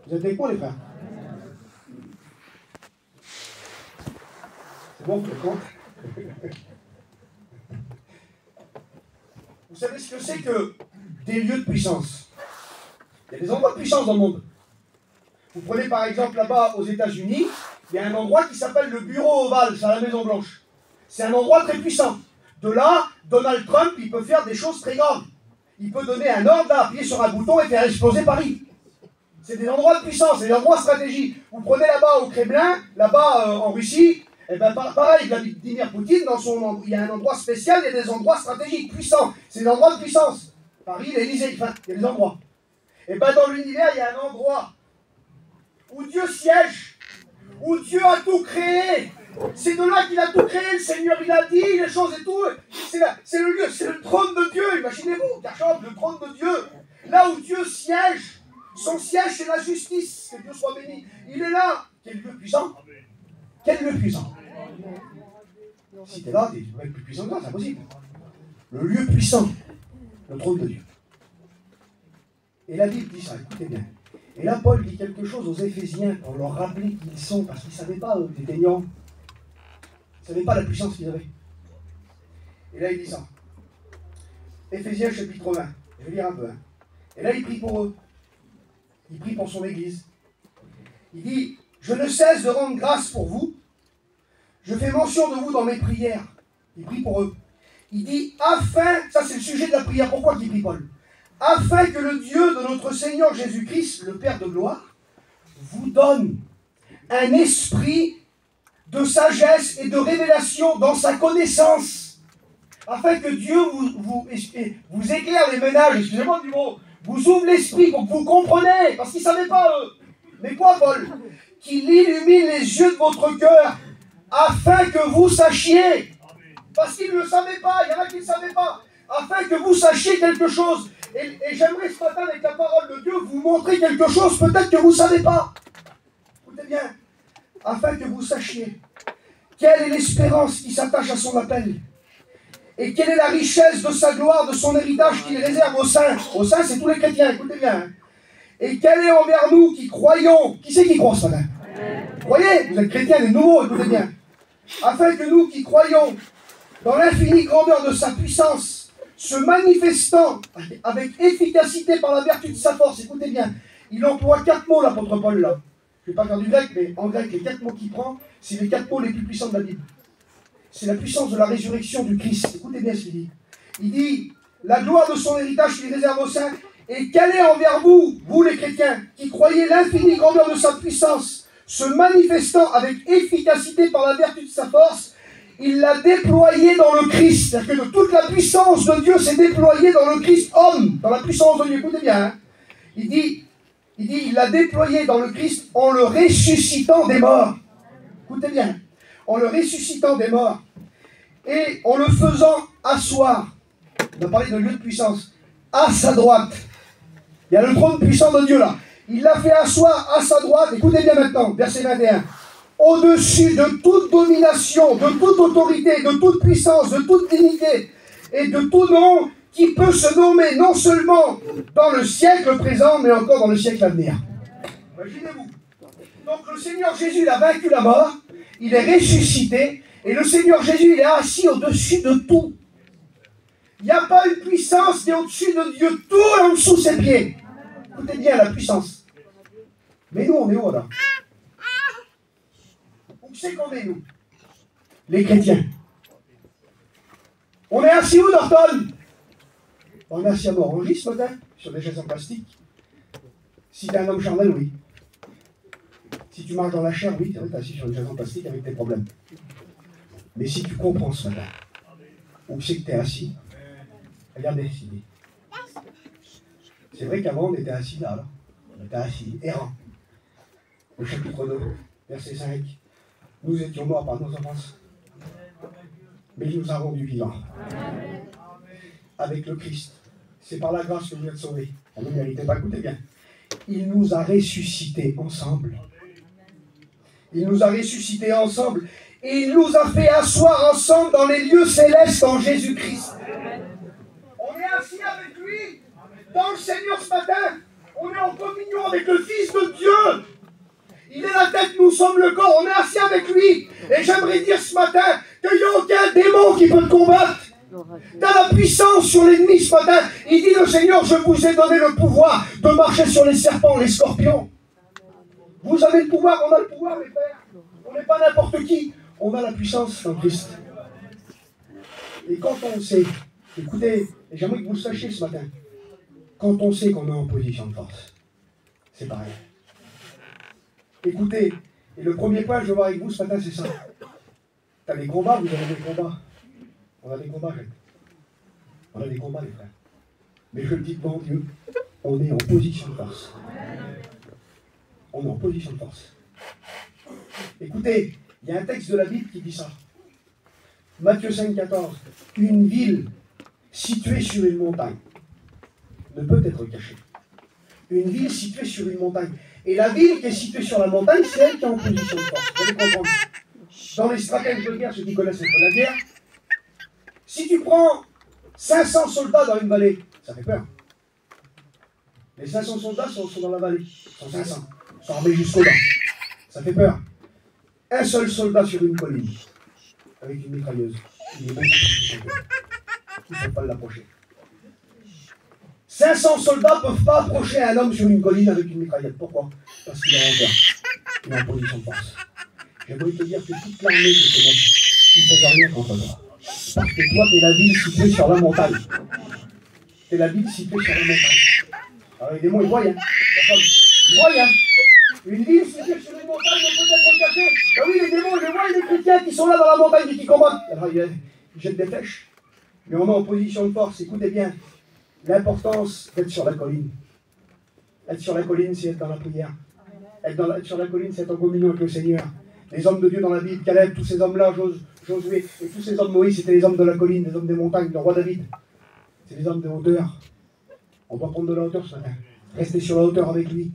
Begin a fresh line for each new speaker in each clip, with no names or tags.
Vous êtes avec moi, les frères? C'est bon, je compte. Vous savez ce que c'est que des lieux de puissance? Il y a des endroits de puissance dans le monde. Vous prenez par exemple là-bas aux États-Unis, il y a un endroit qui s'appelle le Bureau Ovale, c'est à la Maison Blanche. C'est un endroit très puissant. De là, Donald Trump, il peut faire des choses très graves. Il peut donner un ordre, appuyer sur un bouton et faire exploser Paris. C'est des endroits de puissance, c'est des endroits stratégiques. Vous prenez là-bas au Kremlin, là-bas en Russie, et bien pareil, Vladimir Poutine, il y a un endroit spécial, il y a des endroits stratégiques, puissants. C'est des endroits de puissance. Paris, l'Élysée, enfin, il y a des endroits. Et bien dans l'univers, il y a un endroit où Dieu siège, où Dieu a tout créé. C'est de là qu'il a tout créé, le Seigneur, il a dit les choses et tout. C'est le lieu, c'est le trône de Dieu, imaginez-vous, Cachombe, le trône de Dieu. Là où Dieu siège, son siège c'est la justice, que Dieu soit béni. Il est là. Quel lieu puissant? Quel lieu puissant? Si tu es là, tu vas être plus puissant que ça, c'est impossible. Le lieu puissant, le trône de Dieu. Et la Bible dit ça, écoutez bien. Et là, Paul dit quelque chose aux Éphésiens pour leur rappeler qui ils sont, parce qu'ils ne savaient pas, eux, les aignants. Ils ne savaient pas la puissance qu'ils avaient. Et là, il dit ça. Éphésiens chapitre 20. Je vais lire un peu. Hein. Et là, il prie pour eux. Il prie pour son Église. Il dit, je ne cesse de rendre grâce pour vous. Je fais mention de vous dans mes prières. Il prie pour eux. Il dit, afin, ça c'est le sujet de la prière, pourquoi il prie Paul? Afin que le Dieu de notre Seigneur Jésus-Christ, le Père de gloire, vous donne un esprit de sagesse et de révélation dans sa connaissance, afin que Dieu vous éclaire les ménages, excusez-moi du mot, vous ouvre l'esprit pour que vous compreniez, parce qu'ils ne savaient pas eux. Mais quoi, Paul? Qu'il illumine les yeux de votre cœur, afin que vous sachiez, parce qu'ils ne le savaient pas, il y en a qui ne savaient pas, afin que vous sachiez quelque chose. Et j'aimerais ce matin, avec la parole de Dieu, vous montrer quelque chose peut-être que vous ne savez pas. Écoutez bien. Afin que vous sachiez quelle est l'espérance qui s'attache à son appel. Et quelle est la richesse de sa gloire, de son héritage qu'il réserve aux saints. Aux saints, c'est tous les chrétiens, écoutez bien. Et quelle est envers nous qui croyons. Qui c'est qui croit ce matin? Vous croyez? Vous êtes chrétiens, les nouveaux, écoutez bien. Afin que nous qui croyons dans l'infinie grandeur de sa puissance, se manifestant avec efficacité par la vertu de sa force. Écoutez bien, il emploie 4 mots, l'apôtre Paul, là. Je ne vais pas faire du grec, mais en grec, les 4 mots qu'il prend, c'est les 4 mots les plus puissants de la Bible. C'est la puissance de la résurrection du Christ. Écoutez bien ce qu'il dit. Il dit, la gloire de son héritage qu'il réserve aux saints, et quelle est envers vous, vous les chrétiens, qui croyez l'infinie grandeur de sa puissance, se manifestant avec efficacité par la vertu de sa force, il l'a déployé dans le Christ. C'est-à-dire que toute la puissance de Dieu s'est déployée dans le Christ homme, dans la puissance de Dieu. Écoutez bien. Hein. Il dit, il l'a déployé dans le Christ en le ressuscitant des morts. Écoutez bien. En le ressuscitant des morts. Et en le faisant asseoir. On a parlé de lieu de puissance. À sa droite. Il y a le trône puissant de Dieu là. Il l'a fait asseoir à sa droite. Écoutez bien maintenant. Verset 21. Au-dessus de toute domination, de toute autorité, de toute puissance, de toute dignité et de tout nom qui peut se nommer non seulement dans le siècle présent, mais encore dans le siècle à venir. Imaginez-vous. Donc le Seigneur Jésus, il a vaincu la mort, il est ressuscité, et le Seigneur Jésus, il est assis au-dessus de tout. Il n'y a pas une puissance qui est au-dessus de Dieu, tout est en dessous de ses pieds. Écoutez bien la puissance. Mais nous, on est où là? Où c'est qu'on est, nous? Les chrétiens. On est assis où, Norton? On est assis à Morangy ce matin, sur des chaises en plastique. Si t'es un homme charnel, oui. Si tu marches dans la chair, oui, t'es assis sur une chaise en plastique avec tes problèmes. Mais si tu comprends ce matin, où c'est que t'es assis, regardez ici. C'est vrai qu'avant, on était assis là. On était assis, errant. Au chapitre 2, verset 5. Nous étions morts par nos offenses, mais il nous a rendus vivants. Avec le Christ. C'est par la grâce que vous êtes sauvés. On ne méritait pas, écoutez bien. Il nous a ressuscités ensemble. Il nous a ressuscités ensemble. Et il nous a fait asseoir ensemble dans les lieux célestes en Jésus-Christ. On est assis avec lui dans le Seigneur ce matin. On est en communion avec le Fils de Dieu. Il est la tête, nous sommes le corps. On est assis avec lui. Et j'aimerais dire ce matin qu'il n'y a aucun démon qui peut te combattre. Tu as la puissance sur l'ennemi ce matin. Il dit le Seigneur, je vous ai donné le pouvoir de marcher sur les serpents, les scorpions. Vous avez le pouvoir, on a le pouvoir, mes frères. On n'est pas n'importe qui. On a la puissance en Christ. Et quand on sait, écoutez, et j'aimerais que vous le sachiez ce matin, quand on sait qu'on est en position de force, c'est pareil. Écoutez, et le premier point que je veux voir avec vous ce matin, c'est ça. Tu as des combats, vous avez des combats. On a des combats, Jacques. On a des combats, les frères. Mais je le dis devant Dieu, on est en position de force. On est en position de force. Écoutez, il y a un texte de la Bible qui dit ça. Matthieu 5, 14. Une ville située sur une montagne ne peut être cachée. Une ville située sur une montagne. Et la ville qui est située sur la montagne, c'est elle qui est en position de force. Vous allez comprendre. Dans les stratèges de guerre, ceux qui connaissent un peu la guerre, si tu prends 500 soldats dans une vallée, ça fait peur. Les 500 soldats sont dans la vallée. Ils sont 500. Ils sont armés jusqu'aux dents. Ça fait peur. Un seul soldat sur une colline, avec une mitrailleuse. Il est beaucoup plus puissant. Ils ne peuvent pas l'approcher. 500 soldats ne peuvent pas approcher un homme sur une colline avec une mitraillette. Pourquoi? Parce qu'il est en guerre. Il est en position de force. J'aimerais te dire que toute l'armée de ce monde, ils ne peuvent rien contre toi. Parce que toi, tu es la ville située sur la montagne. Tu es la ville située sur la montagne. Alors les démons, ils voient, hein. Ils voient, hein. Une ville située sur une montagne ne peut être cachée. Ah oui, les démons, je les vois, les chrétiens qui sont là dans la montagne et qui combattent. Alors ils jettent des flèches. Mais on est en position de force. Écoutez bien, l'importance d'être sur la colline. Être sur la colline, c'est être dans la prière. Être sur la colline, c'est être en communion avec le Seigneur. Les hommes de Dieu dans la Bible, Caleb, tous ces hommes-là, Josué, et tous ces hommes Moïse, c'était les hommes de la colline, les hommes des montagnes, le roi David. C'est les hommes de hauteur. On doit prendre de la hauteur ce matin. Rester sur la hauteur avec lui.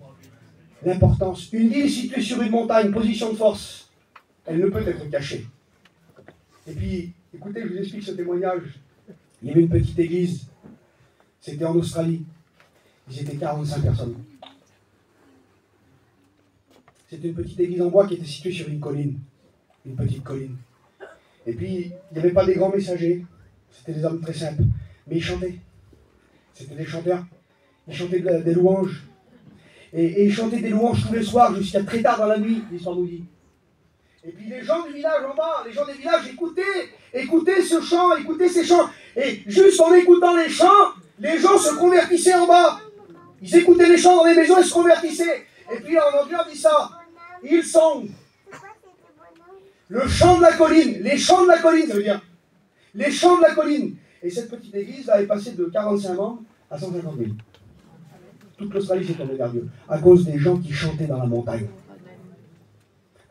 L'importance. Une ville située sur une montagne, position de force, elle ne peut être cachée. Et puis, écoutez, je vous explique ce témoignage. Il y avait une petite église. C'était en Australie. Ils étaient 45 personnes. C'était une petite église en bois qui était située sur une colline. Une petite colline. Et puis, il n'y avait pas des grands messagers. C'était des hommes très simples. Mais ils chantaient. C'était des chanteurs. Ils chantaient des louanges. Et ils chantaient des louanges tous les soirs jusqu'à très tard dans la nuit, l'histoire nous dit. Et puis les gens du village en bas, les gens des villages écoutaient ce chant, écoutaient ces chants. Et juste en écoutant les chants, les gens se convertissaient en bas. Ils écoutaient les chants dans les maisons et se convertissaient. Et puis en anglais on dit ça. Ils sont le chant de la colline. Les chants de la colline, ça veut dire. Les chants de la colline. Et cette petite église là est passée de 45 membres à 150 000. Toute l'Australie s'est tournée vers Dieu à cause des gens qui chantaient dans la montagne.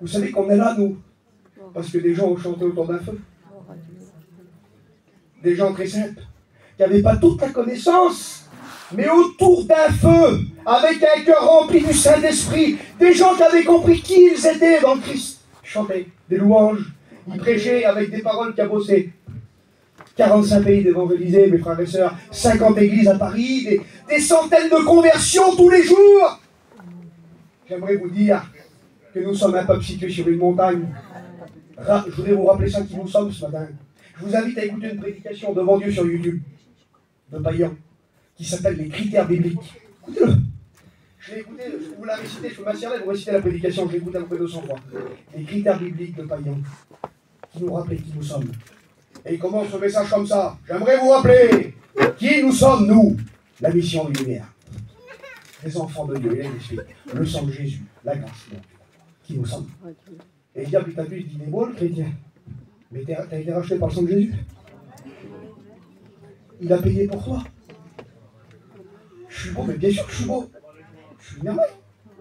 Vous savez qu'on est là, nous, parce que des gens ont chanté autour d'un feu. Des gens très simples, qui n'avaient pas toute la connaissance, mais autour d'un feu, avec un cœur rempli du Saint-Esprit, des gens qui avaient compris qui ils étaient dans le Christ. Ils chantaient des louanges, ils prêchaient avec des paroles cabossées. 45 pays d'évangélisés, mes frères et sœurs, 50 églises à Paris, des centaines de conversions tous les jours. J'aimerais vous dire que nous sommes un peuple situé sur une montagne. Je voudrais vous rappeler ça qui nous sommes ce matin. Je vous invite à écouter une prédication devant Dieu sur YouTube, de Payan, qui s'appelle Les critères bibliques. Écoutez-le. Je l'ai écouté, je vous la réciter, je peux m'assurer de vous réciter la prédication, je l'ai écouté à peu près 200 fois. Les critères bibliques de Payan, qui nous rappellent qui nous sommes. Et il commence ce message comme ça. J'aimerais vous rappeler qui nous sommes, nous, la mission de lumière. Les enfants de Dieu, il explique. Le sang de Jésus, la grâce. Qui nous sommes. Et il dit, putain, il dit, il est beau le chrétien. Mais t'as été racheté par le sang de Jésus. Il a payé pour toi. Je suis beau, mais bien sûr que je suis beau. Je suis une merveille.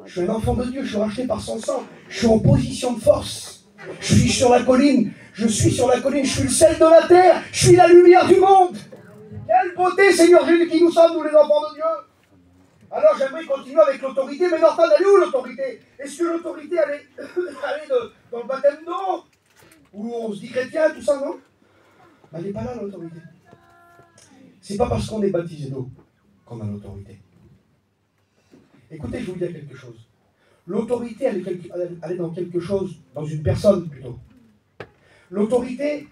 Je suis un enfant de Dieu, je suis racheté par son sang. Je suis en position de force. Je suis sur la colline. Je suis sur la colline, je suis le sel de la terre, je suis la lumière du monde. Quelle beauté, Seigneur Jésus, qui nous sommes, nous les enfants de Dieu. Alors j'aimerais continuer avec l'autorité, mais Norton, elle est où l'autorité? Est-ce que l'autorité, elle est dans le baptême d'eau? Où on se dit chrétien, tout ça, non? Elle n'est pas là, l'autorité. C'est pas parce qu'on est baptisé d'eau qu'on a l'autorité. Écoutez, je vais vous dire quelque chose. L'autorité, elle est dans quelque chose, dans une personne plutôt. L'autorité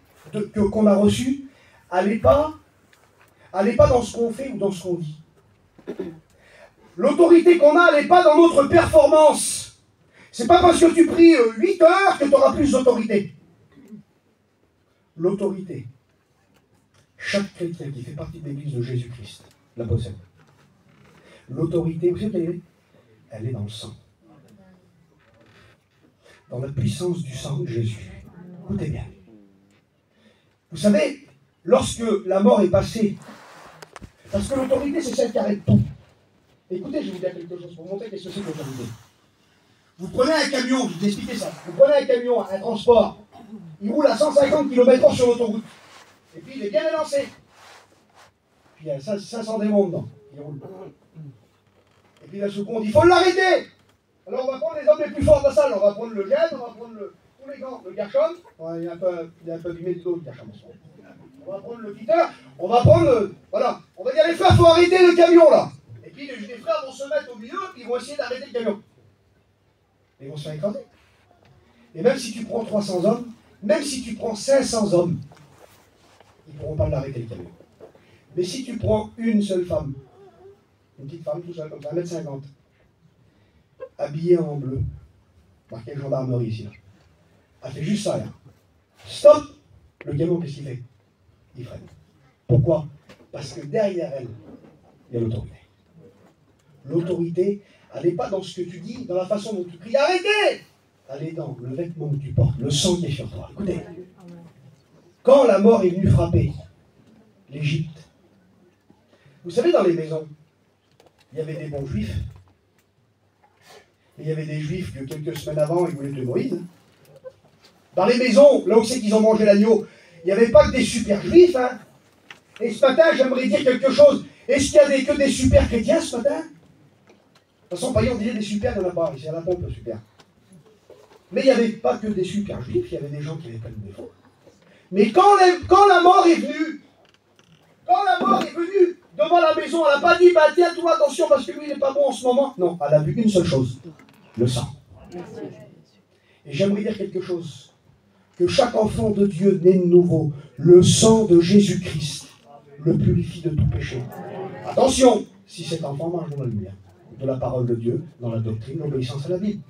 qu'on a reçue, elle n'est pas dans ce qu'on fait ou dans ce qu'on dit. L'autorité qu'on a, elle n'est pas dans notre performance. C'est pas parce que tu pries 8 heures que tu auras plus d'autorité. L'autorité, chaque chrétien qui fait partie de l'église de Jésus-Christ la possède. L'autorité, vous savez quelle elle est? Elle est dans le sang. Dans la puissance du sang de Jésus. Écoutez bien. Vous savez, lorsque la mort est passée, parce que l'autorité, c'est celle qui arrête tout. Écoutez, je vais vous dire quelque chose pour vous montrer qu'est-ce que c'est que l'autorité. Vous prenez un camion, je vous expliquer ça. Vous prenez un camion, un transport, il roule à 150 km/h sur l'autoroute. Et puis il est bien élancé. Puis il y a 500 démons dedans. Il roule. Et puis d'un secours, on dit il faut l'arrêter. Alors on va prendre les hommes les plus forts de la salle. On va prendre le gène, on va prendre tous les gants, le Gershon. Il est un peu abîmé du dos, le Gershon. On va prendre le Peter. On va prendre, voilà. On va dire les frères, il faut arrêter le camion là. Et puis les frères vont se mettre au milieu, puis ils vont essayer d'arrêter le camion. Ils vont se faire écraser. Et même si tu prends 300 hommes, même si tu prends 500 hommes, ils ne pourront pas l'arrêter le camion. Mais si tu prends une seule femme, une petite femme tout seul, comme ça, 1m50, habillée en bleu, marqué gendarmerie ici, là. Elle fait juste ça, là. Stop! Le camion, qu'est-ce qu'il fait? Il freine. Pourquoi? Parce que derrière elle, il y a l'autorité. L'autorité, elle n'est pas dans ce que tu dis, dans la façon dont tu cries. Arrêtez! Elle est dans le vêtement que tu portes, le sang qui est sur toi. Écoutez, quand la mort est venue frapper l'Égypte, vous savez, dans les maisons, il y avait des bons juifs. Et il y avait des juifs que quelques semaines avant, ils voulaient tuer Moïse. Dans les maisons, là où c'est qu'ils ont mangé l'agneau, il n'y avait pas que des super juifs. Hein. Et ce matin, j'aimerais dire quelque chose. Est-ce qu'il y a que des super chrétiens ce matin? De toute façon, on disait des super, il n'y en a pas. C'est à la pompe, le super. Mais il n'y avait pas que des super juifs, il y avait des gens qui avaient plein de défauts. Mais quand la mort est venue, devant la maison, elle n'a pas dit, bah tiens, toi, attention, parce que lui, il n'est pas bon en ce moment. Non, elle a vu une seule chose, le sang. Et j'aimerais dire quelque chose, que chaque enfant de Dieu né de nouveau, le sang de Jésus-Christ le purifie de tout péché. Attention, si cet enfant marche dans la lumière, de la parole de Dieu, dans la doctrine, l'obéissance à la Bible.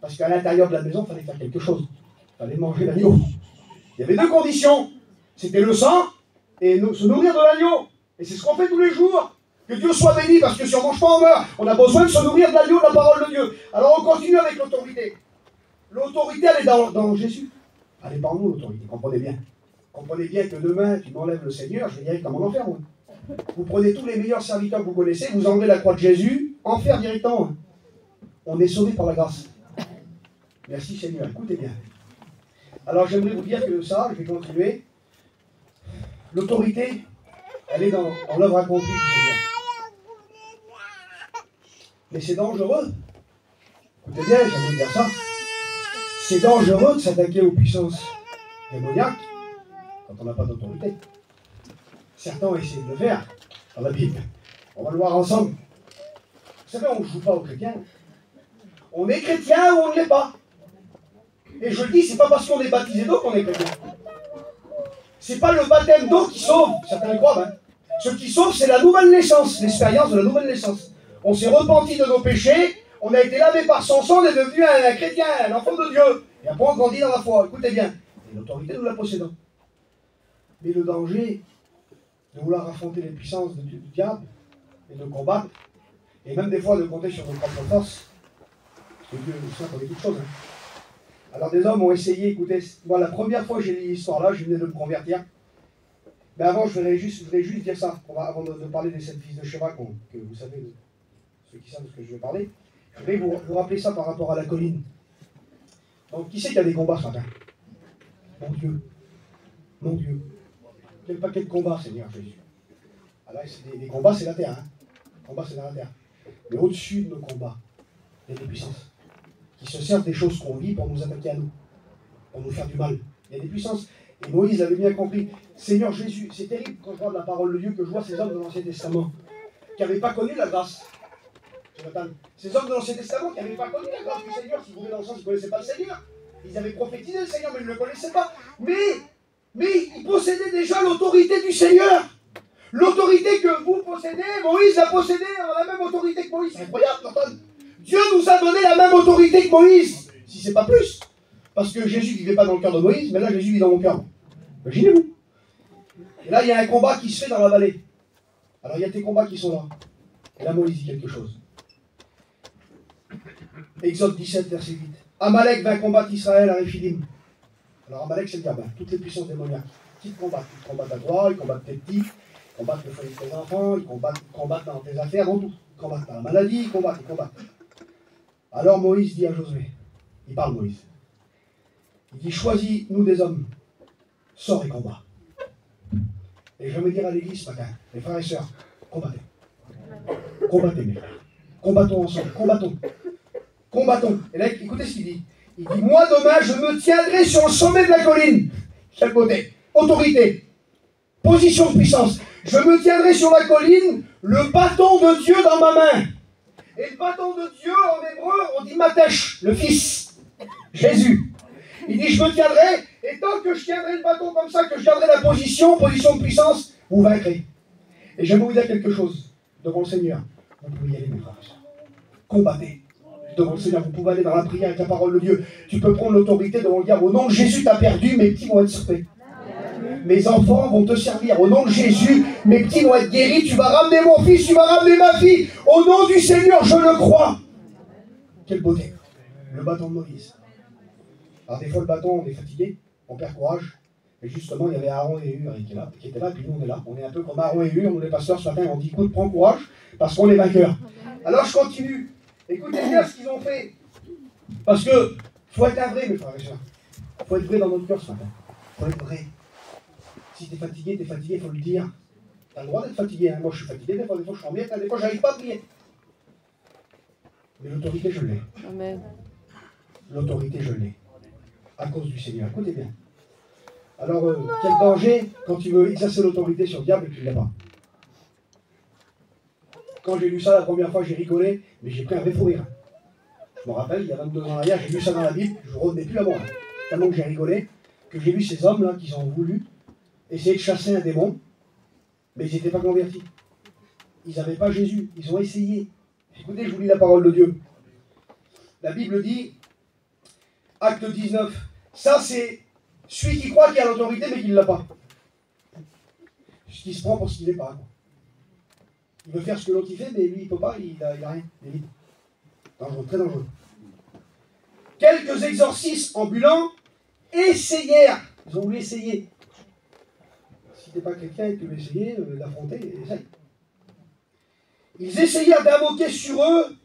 Parce qu'à l'intérieur de la maison, il fallait faire quelque chose. Il fallait manger l'agneau. Il y avait deux conditions. C'était le sang et se nourrir de l'agneau. Et c'est ce qu'on fait tous les jours. Que Dieu soit béni, parce que si on ne mange pas, on meurt. On a besoin de se nourrir de l'agneau, de la parole de Dieu. Alors on continue avec l'autorité. L'autorité, elle est dans Jésus. Elle n'est pas en nous, l'autorité. Comprenez bien. Comprenez bien que demain, tu m'enlèves le Seigneur, je vais directement en enfer, moi. Vous prenez tous les meilleurs serviteurs que vous connaissez, vous enlevez la croix de Jésus, enfer directement. On est sauvé par la grâce. Merci Seigneur, écoutez bien. Alors j'aimerais vous dire que ça, je vais continuer. L'autorité, elle est dans l'œuvre accomplie du Seigneur. Mais c'est dangereux. Écoutez bien, j'aimerais dire ça. C'est dangereux de s'attaquer aux puissances démoniaques quand on n'a pas d'autorité. Certains ont essayé de le faire dans la Bible. On va le voir ensemble. Vous savez, on ne joue pas aux chrétiens. On est chrétien ou on ne l'est pas. Et je le dis, c'est pas parce qu'on est baptisé d'eau qu'on est chrétien. C'est pas le baptême d'eau qui sauve, certains le croient. Hein. Ce qui sauve, c'est la nouvelle naissance, l'expérience de la nouvelle naissance. On s'est repenti de nos péchés, on a été lavé par son sang, on est devenu un chrétien, un enfant de Dieu. Et après, on grandit dans la foi. Écoutez bien, et l'autorité, nous la possédons. Mais le danger de vouloir affronter les puissances du diable et de combattre, et même des fois de compter sur nos propres forces, parce que Dieu nous sait qu'on est toutes choses. Hein. Alors des hommes ont essayé, écoutez, moi la première fois que j'ai lu l'histoire-là, je venais de me convertir. Mais avant, je voudrais juste dire ça, avant de parler des 7 fils de Sheba, que vous savez, ceux qui savent de ce que je vais parler. Je voudrais vous rappeler ça par rapport à la colline. Donc, qui c'est qui a des combats ce matin? Mon Dieu. Mon Dieu. Quel combat, Seigneur Jésus. Alors, les combats, c'est la terre. Hein. Les combats, c'est dans la terre. Mais au-dessus de nos combats, il y a des puissances qui se servent des choses qu'on vit pour nous attaquer à nous, pour nous faire du mal. Il y a des puissances. Et Moïse avait bien compris. Seigneur Jésus, c'est terrible quand je vois de la parole de Dieu, que je vois ces hommes de l'Ancien Testament qui n'avaient pas connu la grâce, Jonathan. Ces hommes de l'Ancien Testament qui n'avaient pas connu la gloire du Seigneur, s'ils voulaient dans le sens, ils ne connaissaient pas le Seigneur. Ils avaient prophétisé le Seigneur, mais ils ne le connaissaient pas. Mais ils possédaient déjà l'autorité du Seigneur. L'autorité que vous possédez, Moïse l'a possédée en la même autorité que Moïse. C'est incroyable, Jonathan. Dieu nous a donné la même autorité que Moïse, si c'est pas plus. Parce que Jésus ne vivait pas dans le cœur de Moïse, mais là Jésus vit dans mon cœur. Imaginez-vous. Et là il y a un combat qui se fait dans la vallée. Alors il y a des combats qui sont là. Et là Moïse dit quelque chose. Exode 17, verset 8. Amalek vint combattre Israël à Réphidim. Alors Amalek c'est le diable, toutes les puissances démoniaques. Qui te combattent? Ils te combattent à toi, ils combattent tes petits, ils combattent le foyer de tes enfants, ils combattent dans tes affaires, dans tout. Ils combattent dans la maladie, ils combattent. Alors Moïse dit à Josué, il parle Moïse, il dit choisis-nous des hommes, sors et combat. Et je vais me dire à l'église ce matin, mes frères et sœurs, combattez. Combattez mes frères. Combattons ensemble, combattons. Et là, écoutez ce qu'il dit. Il dit, moi demain, je me tiendrai sur le sommet de la colline. Quel beauté. Autorité. Position de puissance. Je me tiendrai sur la colline, le bâton de Dieu dans ma main. Et le bâton de Dieu, en hébreu, on dit Matèche, le Fils, Jésus. Il dit, je me tiendrai, et tant que je tiendrai le bâton comme ça, que je garderai la position de puissance, vous vaincrez. Et j'aimerais vous dire quelque chose devant le Seigneur. Vous pouvez y aller, mes frères et sœurs. Combattez. Devant le Seigneur, vous pouvez aller dans la prière avec la parole de Dieu. Tu peux prendre l'autorité devant le dire, au nom de Jésus, t'as perdu, mes petits vont être sauvés. Mes enfants vont te servir. Au nom de Jésus, mes petits vont être guéris. Tu vas ramener mon fils, tu vas ramener ma fille. Au nom du Seigneur, je le crois. Quelle beauté. Le bâton de Moïse. Alors des fois, le bâton, on est fatigué, on perd courage. Et justement, il y avait Aaron et Hur qui étaient là, puis nous, on est là. On est un peu comme Aaron et Hur, nous les pasteurs, ce matin, on dit, écoute, prends courage, parce qu'on est vainqueurs. Alors, je continue. Écoutez bien ce qu'ils ont fait. Parce que, faut être un vrai, mes frères et sœurs. Faut être vrai dans notre cœur ce matin. Faut être vrai. Si t'es fatigué, il faut le dire. T'as le droit d'être fatigué. Hein. Moi, je suis fatigué, des fois je suis en miettes, des fois, j'arrive pas à prier. Mais l'autorité, je l'ai.
Amen.
L'autorité, je l'ai. À cause du Seigneur. Écoutez bien. Alors, quel danger quand tu veux exercer l'autorité sur le diable et que tu ne l'as pas. Quand j'ai lu ça la première fois, j'ai rigolé, mais j'ai pris un vrai fou rire. Je me rappelle, il y a 22 ans arrière, j'ai lu ça dans la Bible, je ne revenais plus à moi. Tellement que j'ai rigolé, que j'ai vu ces hommes-là qui ont voulu essayer de chasser un démon, mais ils n'étaient pas convertis. Ils n'avaient pas Jésus, ils ont essayé. Écoutez, je vous lis la parole de Dieu. La Bible dit, acte 19, ça c'est celui qui croit qu'il a l'autorité mais qui ne l'a pas. Qui se prend pour ce qu'il n'est pas. Il veut faire ce que l'autre il fait, mais lui il ne peut pas, il n'a rien. Il est libre. Dangereux, très dangereux. Quelques exorcistes ambulants essayèrent. Ils ont voulu essayer. Si tu n'es pas chrétien et que tu veux essayer d'affronter, essaye. Ils essayèrent d'invoquer sur eux,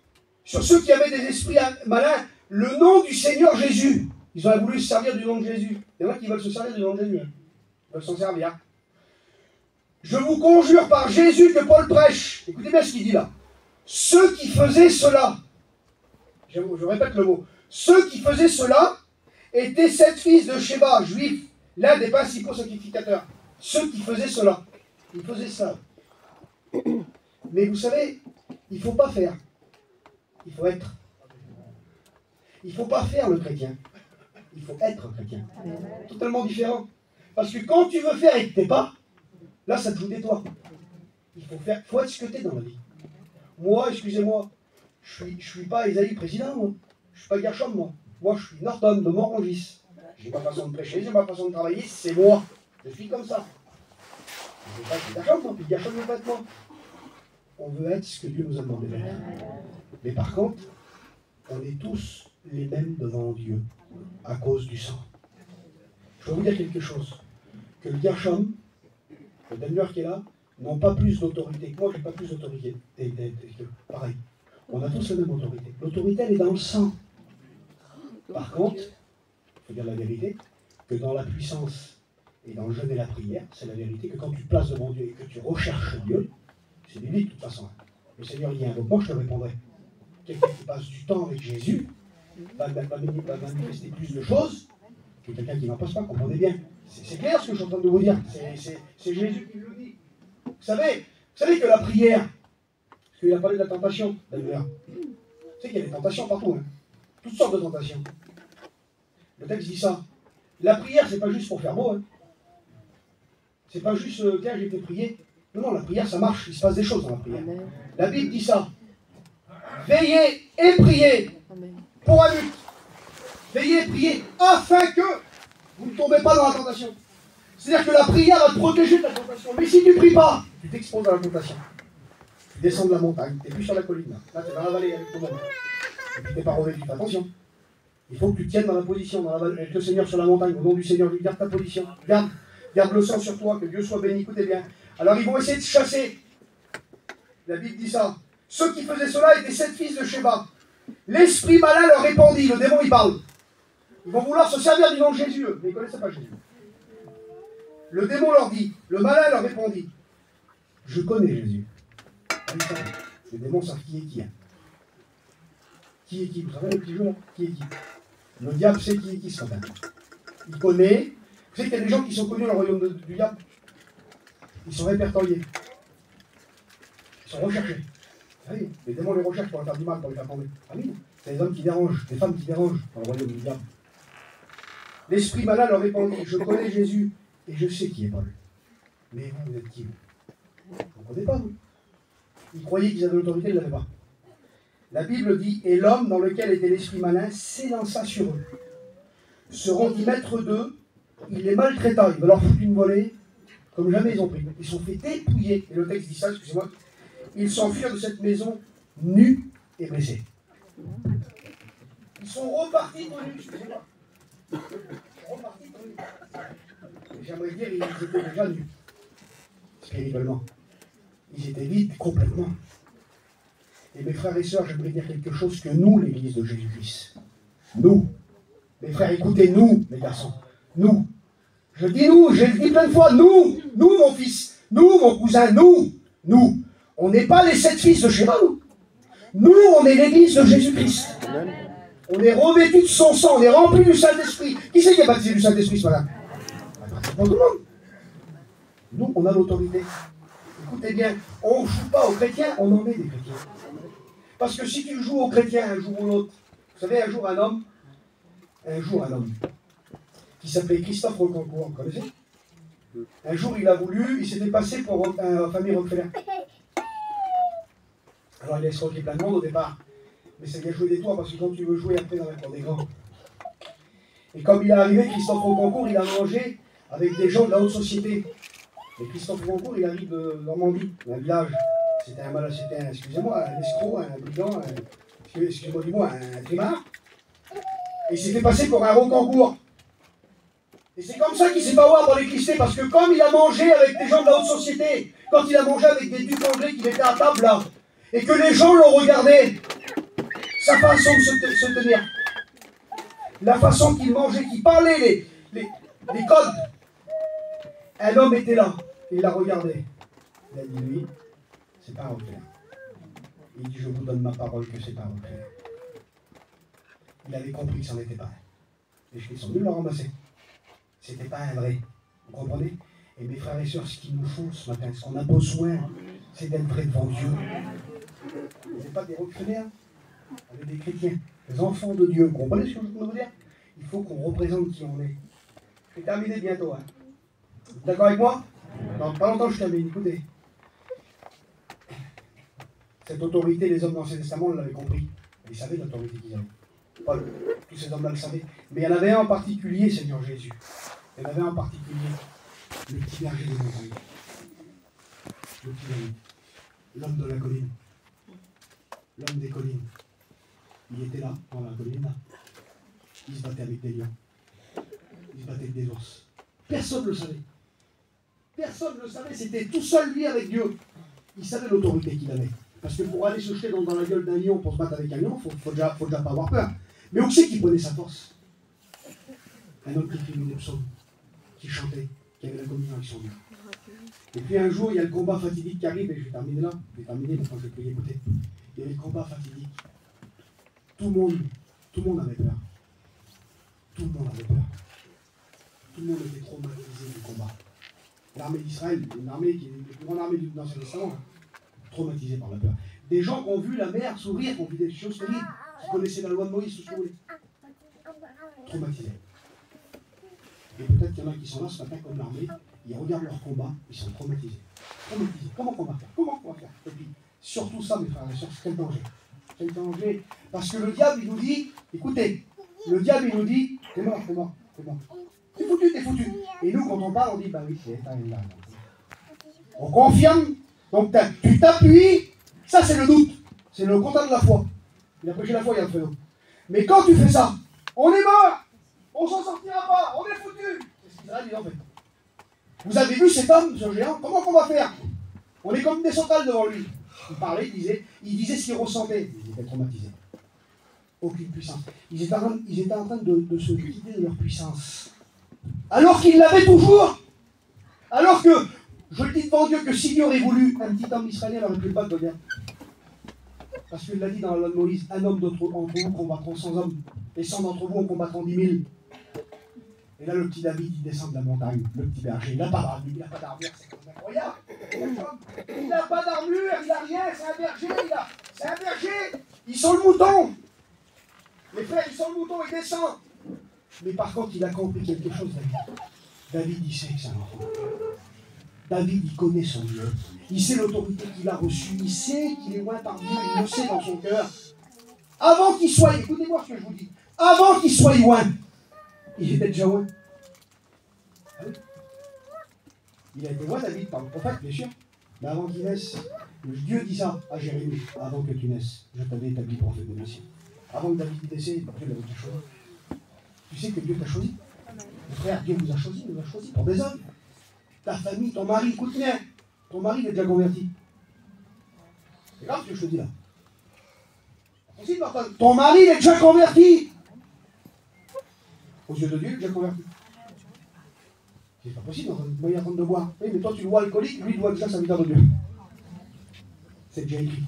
sur ceux qui avaient des esprits malins, le nom du Seigneur Jésus. Ils ont voulu se servir du nom de Jésus. Il y en a qui veulent se servir du nom de Jésus. Hein. Ils veulent s'en servir. Je vous conjure par Jésus que Paul prêche. Écoutez bien ce qu'il dit là. Ceux qui faisaient cela, je répète le mot, ceux qui faisaient cela étaient 7 fils de Sheba, juifs, l'un des principaux sacrificateurs. Ceux qui faisaient cela, ils faisaient ça. Mais vous savez, il ne faut pas faire. Il faut être. Il ne faut pas faire le chrétien. Il faut être chrétien. Totalement différent. Parce que quand tu veux faire et que tu n'es pas, là ça te joue des toits. Il faut être ce que tu es dans la vie. Moi, excusez-moi, je suis pas Isaïe président, moi. Je suis pas Gershom, moi. Moi, je suis Norton de Morangis. J'ai ma façon de prêcher, j'ai ma façon de travailler, c'est moi. Je suis comme ça. Je ne veux pas être Gershom, moi, puis Gershom ne veut pas être moi. On veut être ce que Dieu nous a demandé d'être. Mais par contre, on est tous les mêmes devant Dieu à cause du sang. Je vais vous dire quelque chose. Que le Gershom, le Denver qui est là, n'ont pas plus d'autorité que moi, je n'ai pas plus d'autorité. Pareil. On a tous la même autorité. L'autorité, elle est dans le sang. Par contre, il faut dire la vérité, que dans la puissance et dans le jeûne et la prière, c'est la vérité que quand tu te places devant Dieu et que tu recherches Dieu, c'est biblique de toute façon. Le Seigneur dit un mot, je te répondrai. Quelqu'un qui passe du temps avec Jésus va manifester plus de choses que quelqu'un qui n'en passe pas, comprenez bien. C'est clair ce que je suis en train de vous dire. C'est Jésus qui le dit. Vous savez que la prière, qu'il a parlé de la tentation, d'ailleurs. Tu sais qu'il y a des tentations partout, hein. Toutes sortes de tentations. Le texte dit ça. La prière, c'est pas juste pour faire beau, hein. C'est pas juste, tiens, j'ai été prié. Non, non, la prière, ça marche, il se passe des choses dans la prière. Amen. La Bible dit ça. Veillez et priez. Amen. Pour un but. Veillez et priez afin que vous ne tombez pas dans la tentation. C'est-à-dire que la prière va te protéger de la tentation. Mais si tu ne pries pas, tu t'exposes à la tentation. Tu descends de la montagne, tu n'es plus sur la colline. Là, tu es dans la vallée avec tout le monde. Et puis tu n'es pas revêtu. Attention. Il faut que tu tiennes dans la position, dans la vallée, avec le Seigneur sur la montagne. Au nom du Seigneur, garde ta position. Garde le sang sur toi, que Dieu soit béni. Écoutez bien. Alors ils vont essayer de chasser. La Bible dit ça. Ceux qui faisaient cela étaient 7 fils de Sheba. L'esprit malin leur répandit. Le démon, il parle. Ils vont vouloir se servir du nom de Jésus, mais ils ne connaissaient pas Jésus. Le démon leur dit, le malin leur répondit, je connais Jésus. Les démons savent qui est qui. Hein. Qui est qui? Vous savez le petit jeu là? Qui est qui? Le diable sait qui est qui ce matin. Il connaît. Vous savez qu'il y a des gens qui sont connus dans le royaume du diable. Ils sont répertoriés. Ils sont recherchés. Ah oui, les démons les recherchent pour leur faire du mal, pour les faire tomber. Ah oui, c'est des hommes qui dérangent, des femmes qui dérangent dans le royaume du diable. L'esprit malin leur répondit, je connais Jésus et je sais qui est Paul. Mais vous êtes qui, vous? Vous ne connaissez pas, vous? Ils croyaient qu'ils avaient l'autorité, ils ne l'avaient pas. La Bible dit, et l'homme dans lequel était l'esprit malin s'élança sur eux. Se rendit maître d'eux, il les maltraita, il va leur foutre une volée, comme jamais ils ont pris. Ils sont fait dépouiller, et le texte dit ça, excusez-moi, ils s'enfuirent de cette maison nus et blessés. Ils sont repartis dans nus, excusez-moi. Repartis dans nus. J'aimerais dire, ils étaient déjà nus, spirituellement. Ils étaient vides complètement. Et mes frères et sœurs, j'aimerais dire quelque chose que nous, l'église de Jésus-Christ, nous, mes frères, écoutez-nous, mes garçons, nous, je dis nous, j'ai dit plein de fois, nous, mon fils, nous, mon cousin, nous, on n'est pas les 7 fils de Sheba, nous, on est l'église de Jésus-Christ. On est revêtus de son sang, on est remplis du Saint-Esprit. Qui c'est qui est baptisé du Saint-Esprit ce matin? Pas tout le monde. Nous, on a l'autorité. Écoutez bien, on ne joue pas aux chrétiens, on en est des chrétiens. Parce que si tu joues aux chrétiens un jour ou l'autre, vous savez, un jour un homme, qui s'appelait Christophe Rocancourt, vous connaissez? Un jour il s'était passé pour un famille Rockefeller. Alors il a escroqué plein de monde au départ, mais ça lui a joué des tours parce que quand tu veux jouer après dans la cour des grands. Et comme il est arrivé, Christophe Rocancourt, il a mangé avec des gens de la haute société. Et Christophe Rocancourt, il arrive de Normandie, d'un village. C'était un, excusez-moi, un escroc, un brigand, excusez-moi du mot, un trimard. Et il s'est fait passer pour un Rocancourt. Et c'est comme ça qu'il ne s'est pas voir dans l'église, parce que comme il a mangé avec des gens de la haute société, quand il a mangé avec des ducs anglais qui étaient à table là, et que les gens l'ont regardé, sa façon de se tenir, la façon qu'il mangeait, qu'il parlait, les codes, un homme était là, il l'a regardé. Il a dit, lui, c'est pas un Rockefeller. Il dit, je vous donne ma parole que c'est pas un Rockefeller. Il avait compris que ça n'en était pas un. Les cheveux sont venus le ramasser. C'était pas un vrai. Vous comprenez? Et mes frères et sœurs, ce qu'il nous faut ce matin, ce qu'on a besoin, c'est d'être près devant Dieu. Vous n'êtes pas des Rockefellers, on est des chrétiens, des enfants de Dieu. Vous comprenez ce que je veux vous dire? Il faut qu'on représente qui on est. Je vais terminer bientôt. Hein. Vous êtes d'accord avec moi? Dans pas longtemps, je termine. Écoutez. Cette autorité, les hommes dans l'Ancien Testament l'avaient compris. Ils savaient l'autorité qu'ils avaient. Paul, tous ces hommes-là le savaient. Mais il y en avait un en particulier, Seigneur Jésus. Il y en avait un en particulier, le petit berger des montagnes. Le petit berger. L'homme de la colline. L'homme des collines. Il était là, dans la colline, là. Il se battait avec des lions. Il se battait avec des ours. Personne ne le savait. Personne ne le savait, c'était tout seul lui avec Dieu. Il savait l'autorité qu'il avait. Parce que pour aller se jeter dans la gueule d'un lion pour se battre avec un lion, il faut déjà pas avoir peur. Mais où c'est qu'il prenait sa force? Un homme qui écrivait des psaumes, qui chantait, qui avait la communion avec son Dieu. Et puis un jour, il y a le combat fatidique qui arrive, et je vais terminer là, maintenant je vais plus l'écouter. Il y a le combat fatidique. Tout le monde avait peur. Tout le monde avait peur. Tout le monde était traumatisé du combat. L'armée d'Israël, une armée qui est la plus grande armée de l'Ancien Testament, traumatisée par la peur. Des gens qui ont vu la mer s'ouvrir, qui ont vu des choses terribles, qui connaissaient la loi de Moïse, tout ce que vous voulez. Traumatisés. Et peut-être qu'il y en a qui sont là ce matin comme l'armée, ils regardent leur combat, ils sont traumatisés. Traumatisés. Comment on va faire? Comment on va faire? Et puis, surtout ça, mes frères et sœurs, c'est quel danger? Quel danger? Parce que le diable, il nous dit, écoutez, le diable, il nous dit, t'es mort, t'es mort, t'es mort. T'es foutu, t'es foutu. Et nous, quand on parle, on dit, bah oui, c'est là. On confirme, donc tu t'appuies, ça c'est le doute, c'est le contact de la foi. Il a prêché la foi, il y a le feu. Mais quand tu fais ça, on est mort, on s'en sortira pas, on est foutu. C'est ce qu'Israël dit en fait. Vous avez vu cet homme, ce géant, comment qu'on va faire? On est comme des sandales devant lui. Il parlait, il disait ce qu'il ressentait. Ils étaient traumatisés. Aucune puissance. Ils étaient en train de se vider de leur puissance. Alors qu'ils l'avaient toujours. Alors que, je le dis devant Dieu, que s'il y aurait voulu, un petit homme israélien n'aurait pu pas de guerre. Parce qu'il l'a dit dans la loi de Moïse, un homme d'entre vous combattront 100 hommes, et 100 d'entre vous en combattront 10 000. Et là, le petit David, il descend de la montagne, le petit berger, il n'a pas d'armure, c'est incroyable. Il n'a pas d'armure, il n'a rien, c'est un berger, c'est un berger. Ils sont le mouton. Les frères, ils sont le mouton, ils descendent. Mais par contre, il a compris quelque chose, David. David, il sait que c'est un enfant. David, il connaît son Dieu. Il sait l'autorité qu'il a reçue. Il sait qu'il est loin par Dieu. Il le sait dans son cœur. Avant qu'il soit, écoutez-moi ce que je vous dis, avant qu'il soit loin, il était déjà loin. Ah oui. Il a été loin, David, par le prophète, bien sûr. Mais avant qu'il naisse, Dieu dit ça à Jérémie. Avant que tu naisses, je t'avais établi prophète des nations. Avant que David y décède, Dieu l'avait déjà choisi. Tu sais que Dieu t'a choisi. Mon frère, Dieu nous a choisi pour des hommes. Ta famille, ton mari, écoute bien. Ton mari, il est déjà converti. C'est grave ce que je te dis là. Ton mari, il est déjà converti. Aux yeux de Dieu, il est déjà converti. C'est pas possible, moi il est en train de boire. Oui, mais toi tu le vois alcoolique, lui il doit déjà sa vie de Dieu. C'est déjà écrit.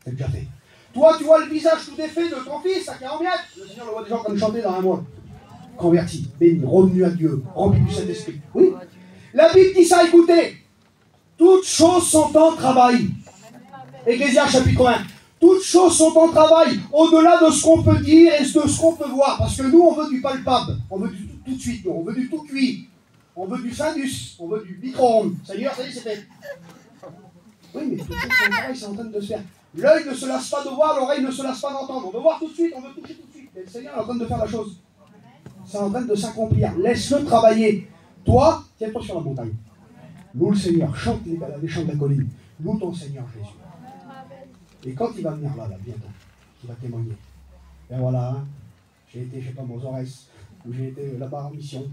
C'est déjà fait. Toi, tu vois le visage tout défait de ton fils à 40 mètres. Le Seigneur le voit des gens comme chanter dans un mois. Converti, béni, revenu à Dieu, rempli du Saint-Esprit. Oui. La Bible dit ça, écoutez. Toutes choses sont en travail. Ecclésiaste chapitre 1. Toutes choses sont en travail, au-delà de ce qu'on peut dire et de ce qu'on peut voir. Parce que nous, on veut du palpable. On veut du tout de suite. On veut du tout cuit. On veut du Findus. On veut du micro-ondes. Seigneur, ça y est, c'est fait. Oui, mais toutes choses sont en travail, c'est en train de se faire. L'œil ne se lasse pas de voir, l'oreille ne se lasse pas d'entendre. On veut voir tout de suite, on veut toucher tout de suite. Mais le Seigneur est en train de faire la chose. C'est en train de s'accomplir. Laisse-le travailler. Toi, tiens-toi sur la montagne. Loue le Seigneur. Chante les chants de la colline. Loue ton Seigneur Jésus. Et quand il va venir là, bientôt, il va témoigner. Ben voilà, hein, j'ai été, je sais pas, aux Aurès, ou j'ai été là-bas en mission,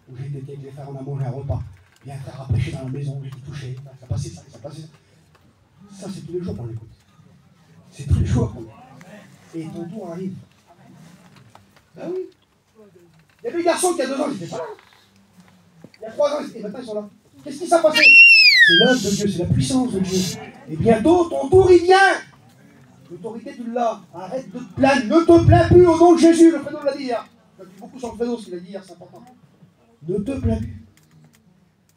ou j'ai été avec les frères, on a mangé un repas. Il y a un frère à prêcher dans la maison, j'ai été touché, ça passait ça, ça passait ça. Ça, c'est tous les jours qu'on l'écoute. C'est tous les jours qu'on l'écoute. Et ton tour arrive. Ben oui. Il y a des garçons qui, il y a 2 ans, ils n'étaient pas là. Il y a 3 ans, et maintenant ils sont là. Qu'est-ce qui s'est passé? C'est l'œuvre de Dieu, c'est la puissance de Dieu. Et bientôt, ton tour, il vient. L'autorité, tu l'as. Arrête de te plaindre. Ne te plains plus au nom de Jésus. Le Fredo l'a dit hier. Il a dit beaucoup sur le Fredo, ce qu'il a dit hier, c'est important. Ne te plains plus.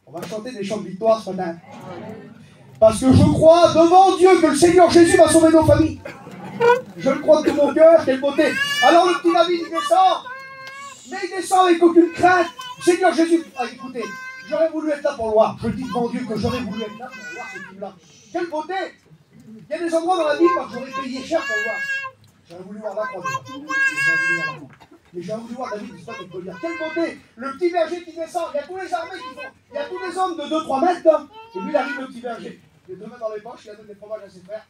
On va chanter des chants de victoire ce matin. Parce que je crois devant Dieu que le Seigneur Jésus va sauver nos familles. Je le crois de tout mon cœur, quelle beauté. Alors le petit David, il descend. Mais il descend avec aucune crainte. Seigneur Jésus, écoutez, j'aurais voulu être là pour le voir. Je le dis devant Dieu que j'aurais voulu être là pour le voir, ce film-là. Quelle beauté. Il y a des endroits dans la vie où j'aurais payé cher pour le voir. J'aurais voulu voir la croix. Mais j'aurais voulu voir David, c'est pas qu'il peut dire. Quelle beauté. Le petit berger qui descend. Il y a tous les armées qui font. Il y a tous les hommes de 2-3 mètres. Là. Et lui, il arrive, le petit berger. Les 2 mains dans les poches, il a donné des fromages à ses frères.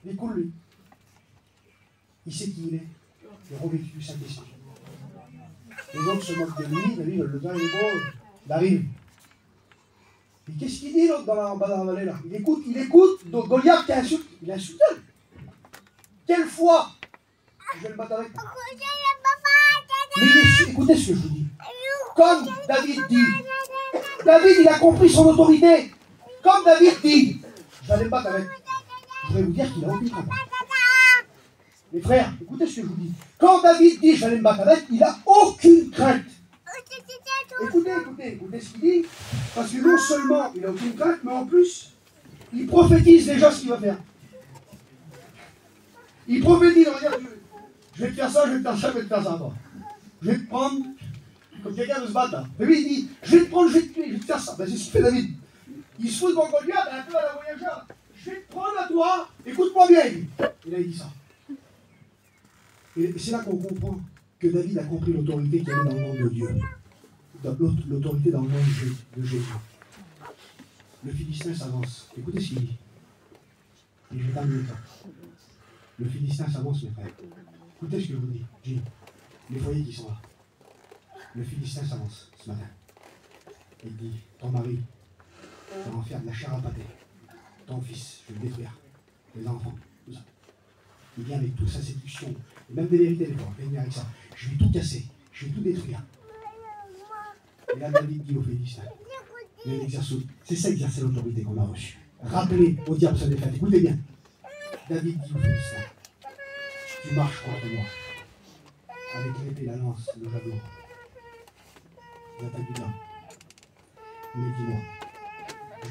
Il coule, lui. Il sait qui il est. Il est revêtu du Saint-Esprit. Les autres se moquent de lui. David, le gars, il est beau. Il arrive. Mais qu'est-ce qu'il dit l'autre en bas dans la vallée là? Il écoute Goliath qui insulte. Il insulte. Quelle foi? Je vais le battre avec. Mais écoutez ce que je vous dis. Comme David dit, David il a compris son autorité. Comme David dit, je vais aller me battre avec. Je vais vous dire qu'il n'a aucune crainte. Les frères, écoutez ce que je vous dis. Quand David dit je vais aller me battre avec, il n'a aucune crainte. Écoutez ce qu'il dit. Parce que non seulement il n'a aucune crainte, mais en plus, il prophétise déjà ce qu'il va faire. Il prophétise, on va dire, je vais te faire ça, je vais te faire ça, je vais te faire ça, toi. Je vais te prendre, comme quelqu'un veut se battre. Mais lui, il dit, je vais te prendre, je vais te tuer, je vais te faire ça. Ben, c'est ce qu'il fait David. Il se fout devant Goliath, un peu à la voyageur. Je vais te prendre à toi, écoute-moi bien. Et là, il dit ça. Et c'est là qu'on comprend que David a compris l'autorité qu'il y avait dans le monde de Dieu. L'autorité dans le monde de Jésus. Le Philistin s'avance. Écoutez ce qu'il dit. Et je vais terminer ça. Le Philistin s'avance, mes frères. Écoutez ce que je vous dis. J'ai les foyers qui sont là. Le Philistin s'avance ce matin. Il dit, ton mari va en faire de la chair à pâté. Ton fils, je vais le détruire. Les enfants, tout ça. Il vient avec toute sa séduction, et même des vérités des fois. Il vient avec ça. Je vais tout casser. Je vais tout détruire. Et là, David dit aux Philistins, c'est ça exercer l'autorité qu'on a reçue. Rappelez au diable sa défaite. Écoutez bien. David dit aux Philistins, tu marches contre moi, avec l'épée, la lance, le javelot. L'attaque du diable. Mais dis-moi,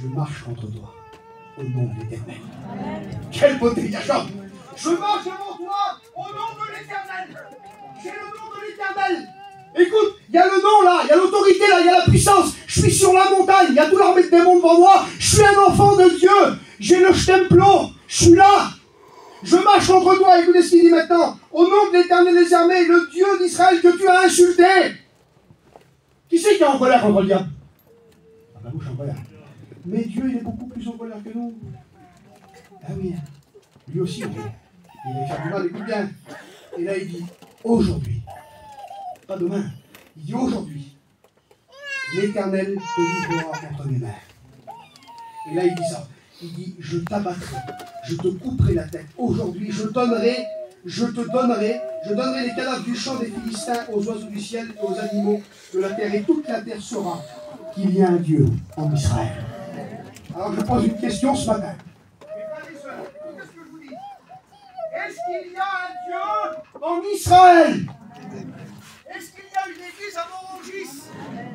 je marche contre toi, au nom de l'Éternel. Quelle beauté, Jacob! Je marche devant toi, au nom de l'Éternel. J'ai le nom de l'Éternel. Écoute, il y a le nom là, il y a l'autorité là, il y a la puissance. Je suis sur la montagne, il y a tout l'armée de démons devant moi. Je suis un enfant de Dieu. J'ai le Shtemplo, je suis là. Je marche contre toi. Écoutez ce qu'il dit maintenant. Au nom de l'Éternel des armées, le Dieu d'Israël que tu as insulté. Qui c'est qui est en colère contre le diable? Ah ben moi je suis en colère. Mais Dieu il est beaucoup plus en colère que nous. Ah oui, lui aussi il va faire du mal, écoute bien. Et là il dit, aujourd'hui, pas demain, il dit aujourd'hui, l'Éternel te livrera entre mes mains. Et là il dit ça, il dit, je t'abattrai, je te couperai la tête. Aujourd'hui, je donnerai les cadavres du champ des Philistins aux oiseaux du ciel et aux animaux de la terre. Et toute la terre saura qu'il y a un Dieu en Israël. Alors je pose une question ce matin. Mes frères et sœurs, qu'est-ce que je vous dis? Est-ce qu'il y a un Dieu en Israël? Est-ce qu'il y a une église à Morangis?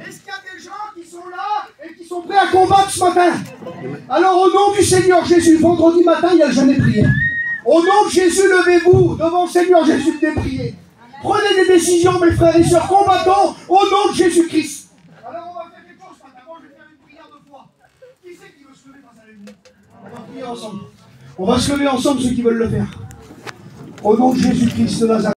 Est-ce qu'il y a des gens qui sont là et qui sont prêts à combattre ce matin? Alors au nom du Seigneur Jésus, vendredi matin, il y a le jeûne et prière. Au nom de Jésus, levez-vous devant le Seigneur Jésus de prier. Prenez des décisions, mes frères et sœurs, combattons au nom de Jésus-Christ. Alors on va faire quelque chose ce matin. Moi, je vais faire une prière de foi. Qui c'est qui veut se lever face à l'ennemi? On va prier ensemble. On va se lever ensemble ceux qui veulent le faire. Au nom de Jésus-Christ de Nazareth.